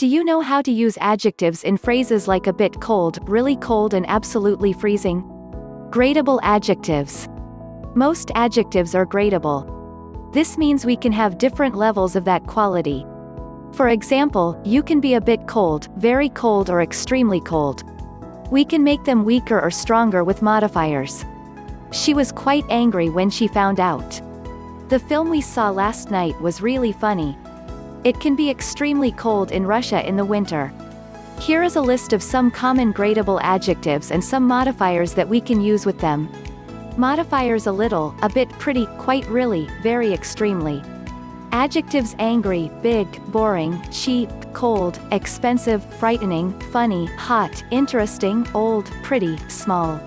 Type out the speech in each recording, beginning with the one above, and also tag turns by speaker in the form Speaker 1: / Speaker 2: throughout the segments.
Speaker 1: Do you know how to use adjectives in phrases like a bit cold, really cold and absolutely freezing? Gradable adjectives. Most adjectives are gradable. This means we can have different levels of that quality. For example, you can be a bit cold, very cold or extremely cold. We can make them weaker or stronger with modifiers. She was quite angry when she found out. The film we saw last night was really funny. It can be extremely cold in Russia in the winter. Here is a list of some common gradable adjectives and some modifiers that we can use with them. Modifiers: a little, a bit, pretty, quite, really, very, extremely. Adjectives: angry, big, boring, cheap, cold, expensive, frightening, funny, hot, interesting, old, pretty, small.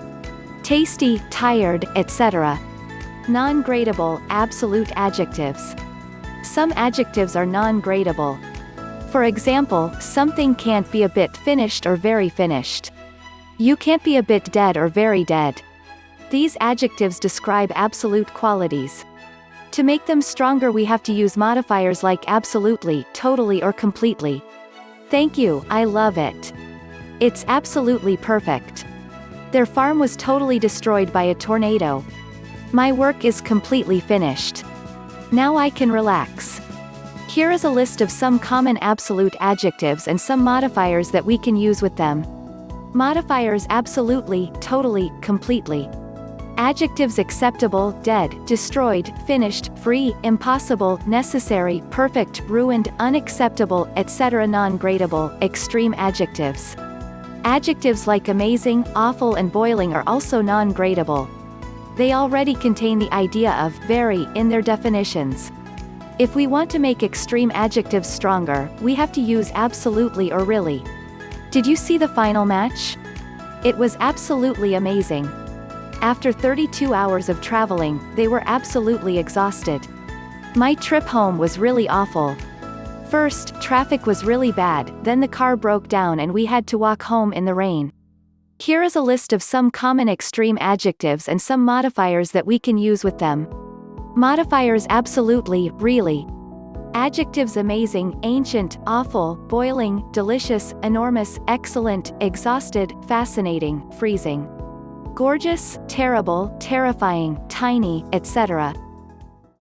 Speaker 1: Tasty, tired, etc. Non-gradable, absolute adjectives. Some adjectives are non-gradable. For example, something can't be a bit finished or very finished. You can't be a bit dead or very dead. These adjectives describe absolute qualities. To make them stronger, we have to use modifiers like absolutely, totally, or completely. Thank you, I love it. It's absolutely perfect. Their farm was totally destroyed by a tornado. My work is completely finished. Now I can relax. Here is a list of some common absolute adjectives and some modifiers that we can use with them. Modifiers: absolutely, totally, completely. Adjectives: acceptable, dead, destroyed, finished, free, impossible, necessary, perfect, ruined, unacceptable, etc. Non-gradable, extreme adjectives. Adjectives like amazing, awful and boiling are also non-gradable. They already contain the idea of very in their definitions. If we want to make extreme adjectives stronger, we have to use absolutely or really. Did you see the final match? It was absolutely amazing. After 32 hours of traveling, they were absolutely exhausted. My trip home was really awful. First, traffic was really bad, then the car broke down and we had to walk home in the rain. Here is a list of some common extreme adjectives and some modifiers that we can use with them. Modifiers: absolutely, really. Adjectives: amazing, ancient, awful, boiling, delicious, enormous, excellent, exhausted, fascinating, freezing. Gorgeous, terrible, terrifying, tiny, etc.